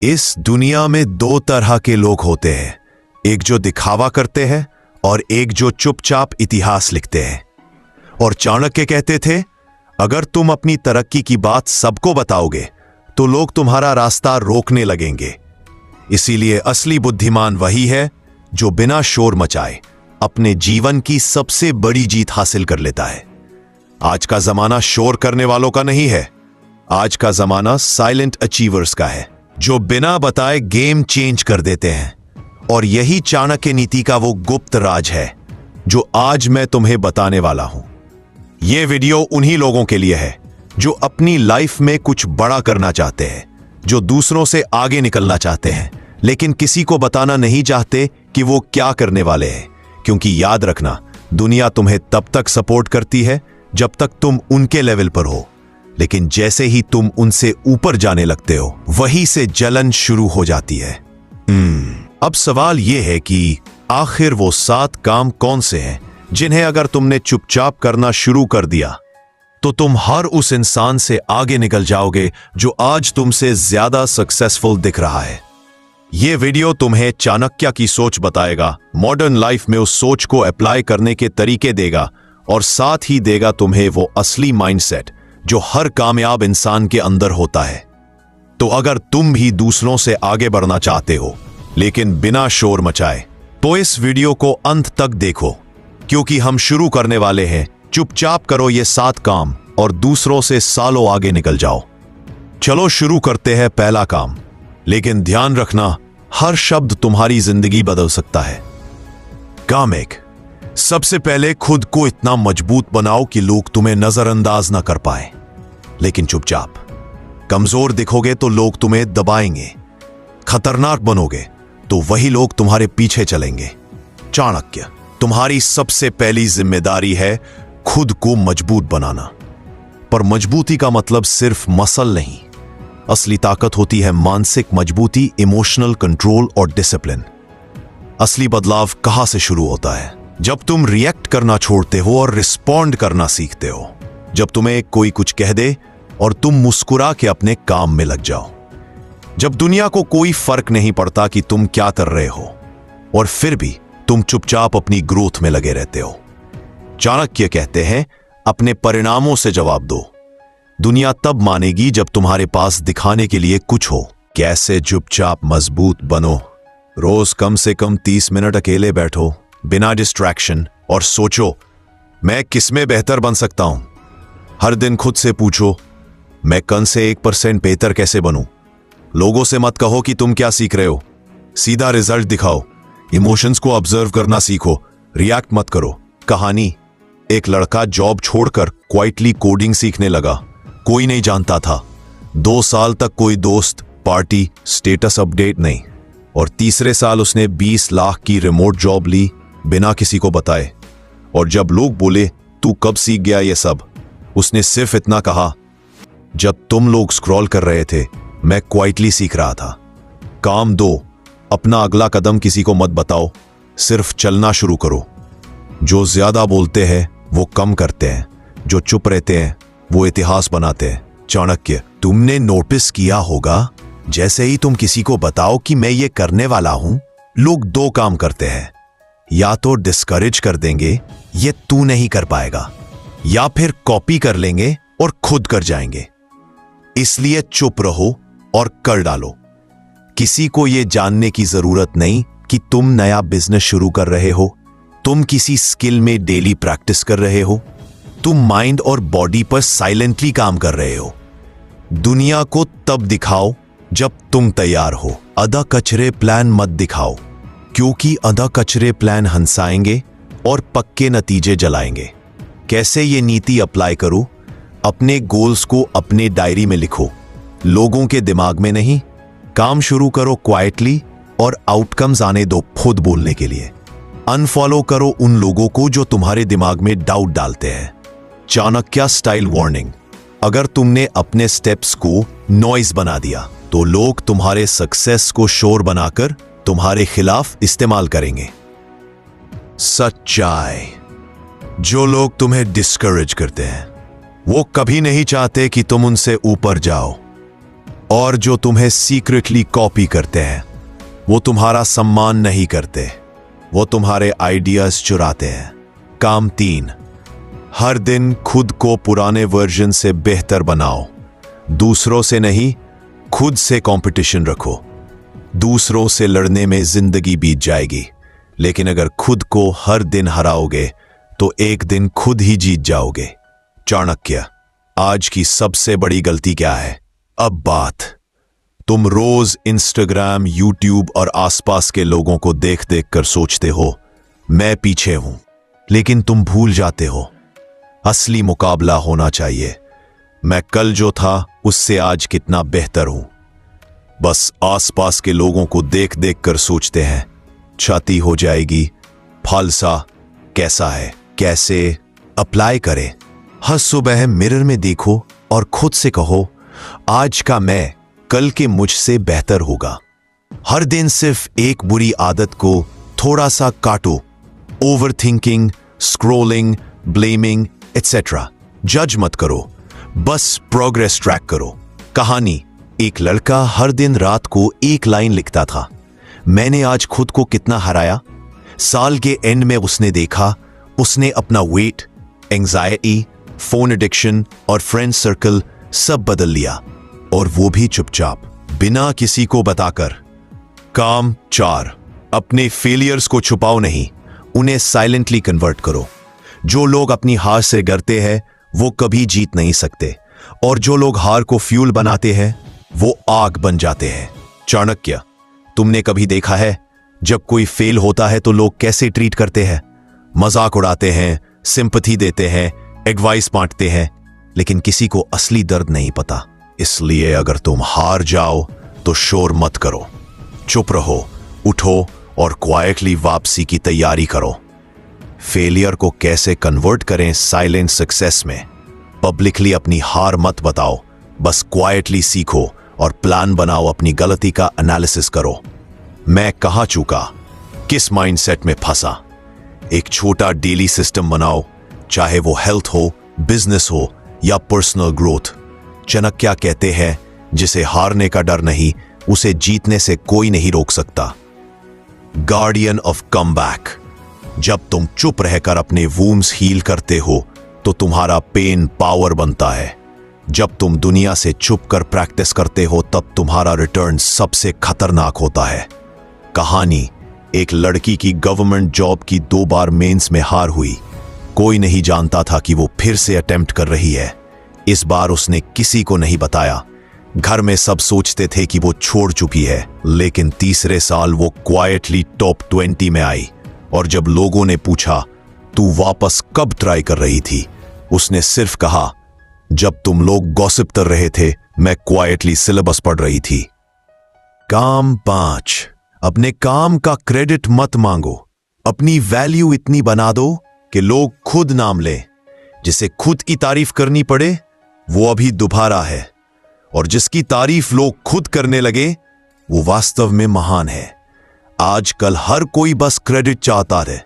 इस दुनिया में दो तरह के लोग होते हैं, एक जो दिखावा करते हैं और एक जो चुपचाप इतिहास लिखते हैं। और चाणक्य कहते थे, अगर तुम अपनी तरक्की की बात सबको बताओगे तो लोग तुम्हारा रास्ता रोकने लगेंगे। इसीलिए असली बुद्धिमान वही है जो बिना शोर मचाए अपने जीवन की सबसे बड़ी जीत हासिल कर लेता है। आज का जमाना शोर करने वालों का नहीं है, आज का जमाना साइलेंट अचीवर्स का है, जो बिना बताए गेम चेंज कर देते हैं। और यही चाणक्य नीति का वो गुप्त राज है जो आज मैं तुम्हें बताने वाला हूं। यह वीडियो उन्हीं लोगों के लिए है जो अपनी लाइफ में कुछ बड़ा करना चाहते हैं, जो दूसरों से आगे निकलना चाहते हैं, लेकिन किसी को बताना नहीं चाहते कि वो क्या करने वाले हैं। क्योंकि याद रखना, दुनिया तुम्हें तब तक सपोर्ट करती है जब तक तुम उनके लेवल पर हो, लेकिन जैसे ही तुम उनसे ऊपर जाने लगते हो वहीं से जलन शुरू हो जाती है। अब सवाल यह है कि आखिर वो 7 काम कौन से हैं जिन्हें अगर तुमने चुपचाप करना शुरू कर दिया तो तुम हर उस इंसान से आगे निकल जाओगे जो आज तुमसे ज्यादा सक्सेसफुल दिख रहा है। यह वीडियो तुम्हें चाणक्य की सोच बताएगा, मॉडर्न लाइफ में उस सोच को अप्लाई करने के तरीके देगा और साथ ही देगा तुम्हें वो असली माइंडसेट जो हर कामयाब इंसान के अंदर होता है। तो अगर तुम भी दूसरों से आगे बढ़ना चाहते हो लेकिन बिना शोर मचाए, तो इस वीडियो को अंत तक देखो, क्योंकि हम शुरू करने वाले हैं चुपचाप करो ये 7 काम और दूसरों से सालों आगे निकल जाओ। चलो शुरू करते हैं पहला काम, लेकिन ध्यान रखना, हर शब्द तुम्हारी जिंदगी बदल सकता है। काम 1, सबसे पहले खुद को इतना मजबूत बनाओ कि लोग तुम्हें नजरअंदाज ना कर पाए, लेकिन चुपचाप। कमजोर दिखोगे तो लोग तुम्हें दबाएंगे, खतरनाक बनोगे तो वही लोग तुम्हारे पीछे चलेंगे। चाणक्य, तुम्हारी सबसे पहली जिम्मेदारी है खुद को मजबूत बनाना। पर मजबूती का मतलब सिर्फ मसल नहीं, असली ताकत होती है मानसिक मजबूती, इमोशनल कंट्रोल और डिसिप्लिन। असली बदलाव कहां से शुरू होता है? जब तुम रिएक्ट करना छोड़ते हो और रिस्पॉन्ड करना सीखते हो। जब तुम्हें कोई कुछ कह दे और तुम मुस्कुरा के अपने काम में लग जाओ। जब दुनिया को कोई फर्क नहीं पड़ता कि तुम क्या कर रहे हो और फिर भी तुम चुपचाप अपनी ग्रोथ में लगे रहते हो। चाणक्य कहते हैं, अपने परिणामों से जवाब दो। दुनिया तब मानेगी जब तुम्हारे पास दिखाने के लिए कुछ हो। कैसे चुपचाप मजबूत बनो? रोज कम से कम 30 मिनट अकेले बैठो बिना डिस्ट्रैक्शन और सोचो, मैं किसमें बेहतर बन सकता हूं। हर दिन खुद से पूछो, मैं कल से 1% बेहतर कैसे बनूं। लोगों से मत कहो कि तुम क्या सीख रहे हो, सीधा रिजल्ट दिखाओ। इमोशंस को ऑब्जर्व करना सीखो, रिएक्ट मत करो। कहानी, एक लड़का जॉब छोड़कर क्वाइटली कोडिंग सीखने लगा। कोई नहीं जानता था। 2 साल तक कोई दोस्त, पार्टी, स्टेटस अपडेट नहीं, और तीसरे साल उसने 20 लाख की रिमोट जॉब ली बिना किसी को बताए। और जब लोग बोले, तू कब सीख गया ये सब, उसने सिर्फ इतना कहा, जब तुम लोग स्क्रॉल कर रहे थे मैं क्वाइटली सीख रहा था। काम 2, अपना अगला कदम किसी को मत बताओ, सिर्फ चलना शुरू करो। जो ज्यादा बोलते हैं वो कम करते हैं, जो चुप रहते हैं वो इतिहास बनाते हैं। चाणक्य, तुमने नोटिस किया होगा, जैसे ही तुम किसी को बताओ कि मैं ये करने वाला हूं, लोग 2 काम करते हैं, या तो डिस्करेज कर देंगे, ये तू नहीं कर पाएगा, या फिर कॉपी कर लेंगे और खुद कर जाएंगे। इसलिए चुप रहो और कर डालो। किसी को यह जानने की जरूरत नहीं कि तुम नया बिजनेस शुरू कर रहे हो, तुम किसी स्किल में डेली प्रैक्टिस कर रहे हो, तुम माइंड और बॉडी पर साइलेंटली काम कर रहे हो। दुनिया को तब दिखाओ जब तुम तैयार हो। आधा कचरे प्लान मत दिखाओ, क्योंकि आधा कचरे प्लान हंसाएंगे और पक्के नतीजे जलाएंगे। कैसे ये नीति अप्लाई करूं? अपने गोल्स को अपने डायरी में लिखो, लोगों के दिमाग में नहीं। काम शुरू करो क्वाइटली और आउटकम्स आने दो खुद बोलने के लिए। अनफॉलो करो उन लोगों को जो तुम्हारे दिमाग में डाउट डालते हैं। चाणक्य स्टाइल वार्निंग, अगर तुमने अपने स्टेप्स को नॉइज बना दिया तो लोग तुम्हारे सक्सेस को शोर बनाकर तुम्हारे खिलाफ इस्तेमाल करेंगे। सच्चाई, जो लोग तुम्हें डिस्करेज करते हैं वो कभी नहीं चाहते कि तुम उनसे ऊपर जाओ। और जो तुम्हें सीक्रेटली कॉपी करते हैं वो तुम्हारा सम्मान नहीं करते, वो तुम्हारे आइडियाज चुराते हैं। काम 3, हर दिन खुद को पुराने वर्जन से बेहतर बनाओ। दूसरों से नहीं, खुद से कंपटीशन रखो। दूसरों से लड़ने में जिंदगी बीत जाएगी, लेकिन अगर खुद को हर दिन हराओगे तो एक दिन खुद ही जीत जाओगे। चाणक्य। आज की सबसे बड़ी गलती क्या है? अब बात, तुम रोज इंस्टाग्राम, यूट्यूब और आसपास के लोगों को देख देख कर सोचते हो मैं पीछे हूं, लेकिन तुम भूल जाते हो असली मुकाबला होना चाहिए। मैं कल जो था उससे आज कितना बेहतर हूं। बस आसपास के लोगों को देख देख कर सोचते हैं छाती हो जाएगी, फालसा कैसा है, कैसे अप्लाई करें। हर सुबह मिरर में देखो और खुद से कहो आज का मैं कल के मुझसे बेहतर होगा। हर दिन सिर्फ एक बुरी आदत को थोड़ा सा काटो। Over thinking, scrolling, blaming etcetera जज मत करो, बस प्रोग्रेस ट्रैक करो। कहानी, एक लड़का हर दिन रात को एक लाइन लिखता था, मैंने आज खुद को कितना हराया। साल के एंड में उसने देखा उसने अपना वेट, एंजाइटी, फोन एडिक्शन और फ्रेंड सर्कल सब बदल लिया, और वो भी चुपचाप, बिना किसी को बताकर। काम 4, अपने फेलियर्स को छुपाओ नहीं, उन्हें साइलेंटली कन्वर्ट करो। जो लोग अपनी हार से डरते हैं वो कभी जीत नहीं सकते, और जो लोग हार को फ्यूल बनाते हैं वो आग बन जाते हैं। चाणक्य। तुमने कभी देखा है जब कोई फेल होता है तो लोग कैसे ट्रीट करते हैं? मजाक उड़ाते हैं, सिंपैथी देते हैं, एडवाइस बांटते हैं, लेकिन किसी को असली दर्द नहीं पता। इसलिए अगर तुम हार जाओ तो शोर मत करो, चुप रहो, उठो और क्वाइटली वापसी की तैयारी करो। फेलियर को कैसे कन्वर्ट करें साइलेंट सक्सेस में? पब्लिकली अपनी हार मत बताओ, बस क्वाइटली सीखो और प्लान बनाओ। अपनी गलती का एनालिसिस करो, मैं कहां चूका, किस माइंडसेट में फंसा। एक छोटा डेली सिस्टम बनाओ, चाहे वो हेल्थ हो, बिजनेस हो या पर्सनल ग्रोथ। चाणक्य कहते हैं जिसे हारने का डर नहीं, उसे जीतने से कोई नहीं रोक सकता। Guardian of comeback. जब तुम चुप रहकर अपने वूंड्स हील करते हो तो तुम्हारा पेन पावर बनता है। जब तुम दुनिया से छुप कर प्रैक्टिस करते हो तब तुम्हारा रिटर्न सबसे खतरनाक होता है। कहानी, एक लड़की की गवर्नमेंट जॉब की 2 बार मेंस में हार हुई। कोई नहीं जानता था कि वो फिर से अटेम्प्ट कर रही है। इस बार उसने किसी को नहीं बताया। घर में सब सोचते थे कि वो छोड़ चुकी है, लेकिन तीसरे साल वो क्वाइटली टॉप 20 में आई। और जब लोगों ने पूछा तू वापस कब ट्राई कर रही थी, उसने सिर्फ कहा जब तुम लोग गॉसिप कर रहे थे मैं क्वाइटली सिलेबस पढ़ रही थी। काम 5, अपने काम का क्रेडिट मत मांगो। अपनी वैल्यू इतनी बना दो कि लोग खुद नाम लें। जिसे खुद की तारीफ करनी पड़े वो अभी दोबारा है, और जिसकी तारीफ लोग खुद करने लगे वो वास्तव में महान है। आजकल हर कोई बस क्रेडिट चाहता है।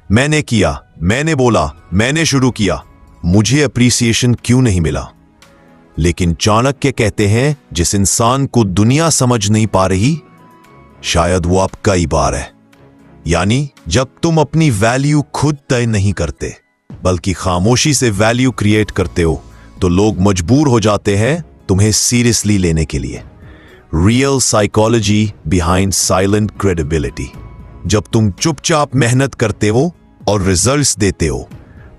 मैंने किया, मैंने बोला, मैंने शुरू किया, मुझे अप्रिसिएशन क्यों नहीं मिला? लेकिन चाणक्य कहते हैं जिस इंसान को दुनिया समझ नहीं पा रही शायद वो अब कई बार है। यानी जब तुम अपनी वैल्यू खुद तय नहीं करते बल्कि खामोशी से वैल्यू क्रिएट करते हो तो लोग मजबूर हो जाते हैं तुम्हें सीरियसली लेने के लिए। Real psychology behind silent credibility. जब तुम चुपचाप मेहनत करते हो और रिजल्ट्स देते हो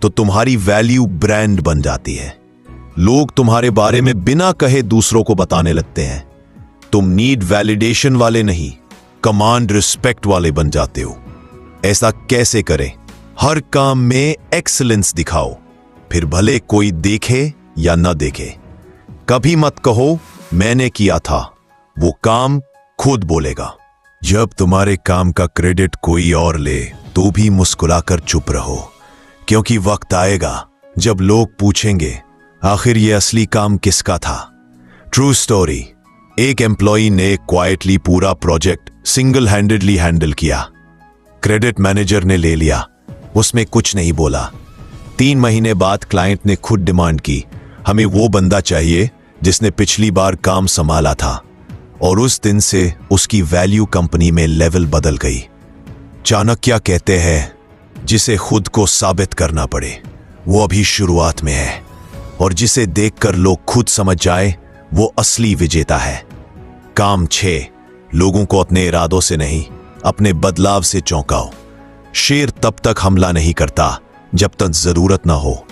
तो तुम्हारी वैल्यू ब्रांड बन जाती है। लोग तुम्हारे बारे में बिना कहे दूसरों को बताने लगते हैं। तुम नीड वैलिडेशन वाले नहीं, कमांड रिस्पेक्ट वाले बन जाते हो। ऐसा कैसे करें? हर काम में एक्सीलेंस दिखाओ, फिर भले कोई देखे या न देखे। कभी मत कहो मैंने किया था, वो काम खुद बोलेगा। जब तुम्हारे काम का क्रेडिट कोई और ले तो भी मुस्कुराकर चुप रहो, क्योंकि वक्त आएगा जब लोग पूछेंगे आखिर ये असली काम किसका था। True story. एक एम्प्लॉई ने क्वाइटली पूरा प्रोजेक्ट सिंगल हैंडेडली हैंडल किया। क्रेडिट मैनेजर ने ले लिया, उसमें कुछ नहीं बोला। 3 महीने बाद क्लाइंट ने खुद डिमांड की, हमें वो बंदा चाहिए जिसने पिछली बार काम संभाला था, और उस दिन से उसकी वैल्यू कंपनी में लेवल बदल गई। चाणक्य कहते हैं, जिसे खुद को साबित करना पड़े वो अभी शुरुआत में है, और जिसे देखकर लोग खुद समझ जाए वो असली विजेता है। काम 6, लोगों को अपने इरादों से नहीं, अपने बदलाव से चौंकाओ। शेर तब तक हमला नहीं करता जब तक जरूरत ना हो,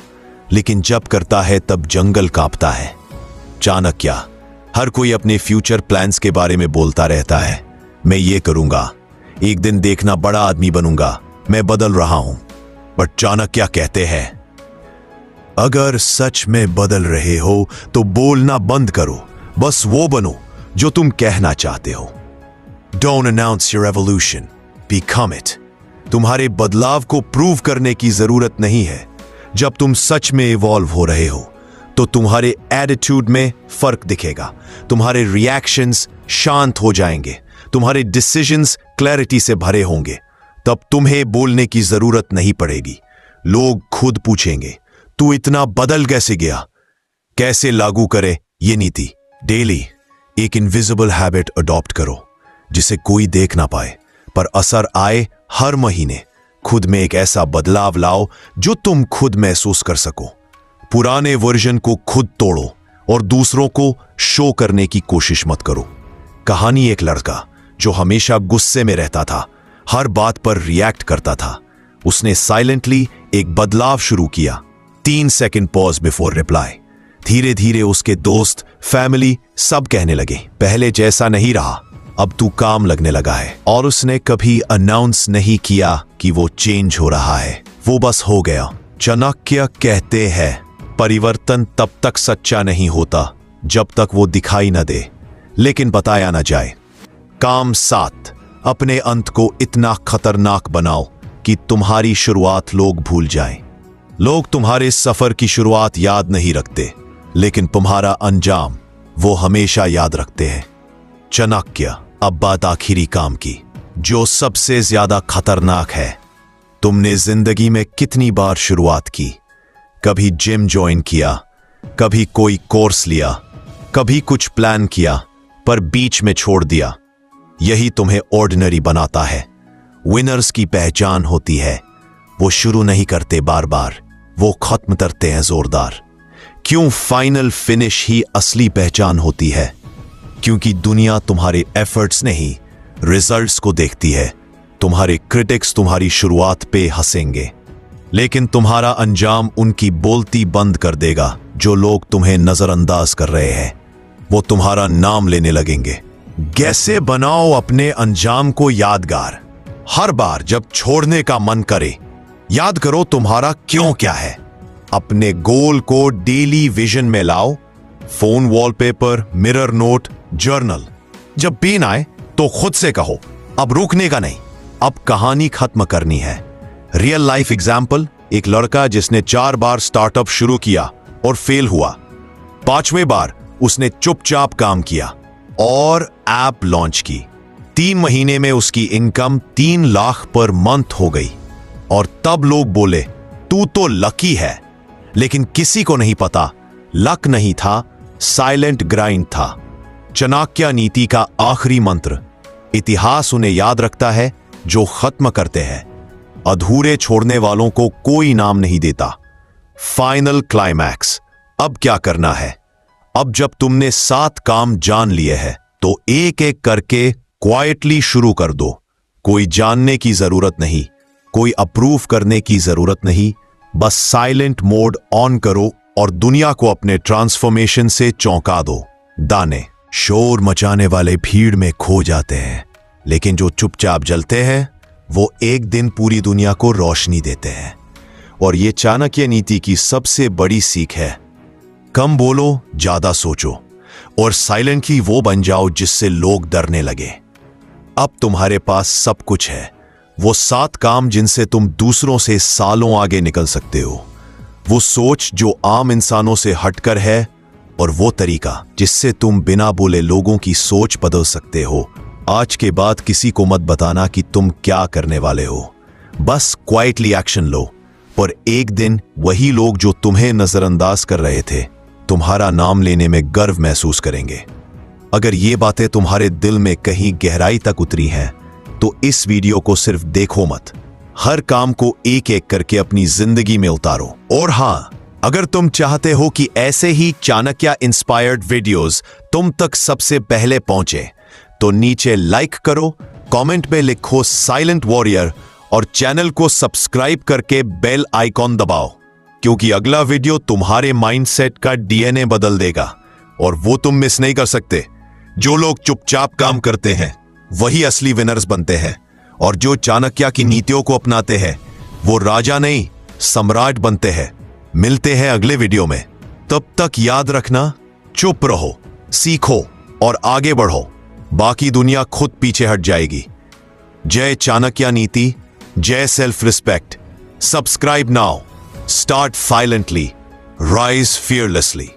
लेकिन जब करता है तब जंगल कांपता है। चाणक्य, हर कोई अपने फ्यूचर प्लान्स के बारे में बोलता रहता है, मैं ये करूंगा, एक दिन देखना बड़ा आदमी बनूंगा, मैं बदल रहा हूं। बट चाणक्य कहते हैं, अगर सच में बदल रहे हो तो बोलना बंद करो, बस वो बनो जो तुम कहना चाहते हो। Don't announce your evolution, become it. तुम्हारे बदलाव को प्रूव करने की जरूरत नहीं है। जब तुम सच में इवॉल्व हो रहे हो तो तुम्हारे एटीट्यूड में फर्क दिखेगा, तुम्हारे रिएक्शंस शांत हो जाएंगे, तुम्हारे डिसीजंस क्लैरिटी से भरे होंगे। तब तुम्हें बोलने की जरूरत नहीं पड़ेगी। लोग खुद पूछेंगे, तू इतना बदल कैसे गया? कैसे लागू करे ये नीति? डेली एक इनविजिबल हैबिट अडॉप्ट करो जिसे कोई देख ना पाए, पर असर आए। हर महीने खुद में एक ऐसा बदलाव लाओ जो तुम खुद महसूस कर सको। पुराने वर्जन को खुद तोड़ो और दूसरों को शो करने की कोशिश मत करो। कहानी एक लड़का जो हमेशा गुस्से में रहता था, हर बात पर रिएक्ट करता था। उसने साइलेंटली एक बदलाव शुरू किया, 3 सेकंड पॉज बिफोर रिप्लाई। धीरे धीरे उसके दोस्त, फैमिली सब कहने लगे, पहले जैसा नहीं रहा, अब तू काम लगने लगा है। और उसने कभी अनाउंस नहीं किया कि वो चेंज हो रहा है, वो बस हो गया। चाणक्य कहते हैं, परिवर्तन तब तक सच्चा नहीं होता जब तक वो दिखाई न दे, लेकिन बताया न जाए। काम 7, अपने अंत को इतना खतरनाक बनाओ कि तुम्हारी शुरुआत लोग भूल जाएं। लोग तुम्हारे सफर की शुरुआत याद नहीं रखते, लेकिन तुम्हारा अंजाम वो हमेशा याद रखते हैं। चाणक्य, अब बात आखिरी काम की, जो सबसे ज्यादा खतरनाक है। तुमने जिंदगी में कितनी बार शुरुआत की? कभी जिम ज्वाइन किया, कभी कोई कोर्स लिया, कभी कुछ प्लान किया, पर बीच में छोड़ दिया। यही तुम्हें ऑर्डिनरी बनाता है। विनर्स की पहचान होती है, वो शुरू नहीं करते बार बार, वो खत्म करते हैं जोरदार। क्यों फाइनल फिनिश ही असली पहचान होती है? क्योंकि दुनिया तुम्हारे एफर्ट्स नहीं, रिजल्ट्स को देखती है। तुम्हारे क्रिटिक्स तुम्हारी शुरुआत पे हंसेंगे, लेकिन तुम्हारा अंजाम उनकी बोलती बंद कर देगा। जो लोग तुम्हें नजरअंदाज कर रहे हैं वो तुम्हारा नाम लेने लगेंगे। कैसे बनाओ अपने अंजाम को यादगार? हर बार जब छोड़ने का मन करे, याद करो तुम्हारा क्यों क्या है। अपने गोल को डेली विजन में लाओ, phone wallpaper, mirror note, journal. जब पेन आए तो खुद से कहो, अब रुकने का नहीं, अब कहानी खत्म करनी है। रियल लाइफ एग्जाम्पल, एक लड़का जिसने 4 बार स्टार्टअप शुरू किया और फेल हुआ। 5वें बार उसने चुपचाप काम किया और ऐप लॉन्च की। 3 महीने में उसकी इनकम 3 लाख पर मंथ हो गई। और तब लोग बोले, तू तो लकी है। लेकिन किसी को नहीं पता, लक नहीं था, साइलेंट ग्राइंड था। चाणक्य नीति का आखिरी मंत्र, इतिहास उन्हें याद रखता है जो खत्म करते हैं, अधूरे छोड़ने वालों को कोई नाम नहीं देता। फाइनल क्लाइमैक्स, अब क्या करना है? अब जब तुमने 7 काम जान लिए हैं तो एक एक करके क्वाइटली शुरू कर दो। कोई जानने की जरूरत नहीं, कोई अप्रूव करने की जरूरत नहीं, बस साइलेंट मोड ऑन करो और दुनिया को अपने ट्रांसफॉर्मेशन से चौंका दो। दाने शोर मचाने वाले भीड़ में खो जाते हैं, लेकिन जो चुपचाप जलते हैं वो एक दिन पूरी दुनिया को रोशनी देते हैं। और ये चाणक्य नीति की सबसे बड़ी सीख है, कम बोलो, ज्यादा सोचो, और साइलेंटली वो बन जाओ जिससे लोग डरने लगे। अब तुम्हारे पास सब कुछ है, वो 7 काम जिनसे तुम दूसरों से सालों आगे निकल सकते हो, वो सोच जो आम इंसानों से हटकर है, और वो तरीका जिससे तुम बिना बोले लोगों की सोच बदल सकते हो। आज के बाद किसी को मत बताना कि तुम क्या करने वाले हो, बस क्वाइटली एक्शन लो। और एक दिन वही लोग जो तुम्हें नजरअंदाज कर रहे थे तुम्हारा नाम लेने में गर्व महसूस करेंगे। अगर ये बातें तुम्हारे दिल में कहीं गहराई तक उतरी हैं, तो इस वीडियो को सिर्फ देखो मत, हर काम को एक एक करके अपनी जिंदगी में उतारो। और हाँ, अगर तुम चाहते हो कि ऐसे ही चाणक्य इंस्पायर्ड वीडियोस तुम तक सबसे पहले पहुंचे, तो नीचे लाइक करो, कमेंट में लिखो साइलेंट वॉरियर और चैनल को सब्सक्राइब करके बेल आइकॉन दबाओ, क्योंकि अगला वीडियो तुम्हारे माइंडसेट का डीएनए बदल देगा और वो तुम मिस नहीं कर सकते। जो लोग चुपचाप काम करते हैं वही असली विनर्स बनते हैं, और जो चाणक्य की नीतियों को अपनाते हैं वो राजा नहीं सम्राट बनते हैं। मिलते हैं अगले वीडियो में, तब तक याद रखना, चुप रहो, सीखो और आगे बढ़ो, बाकी दुनिया खुद पीछे हट जाएगी। जय चाणक्य नीति, जय self respect. Subscribe now, start silently, rise fearlessly.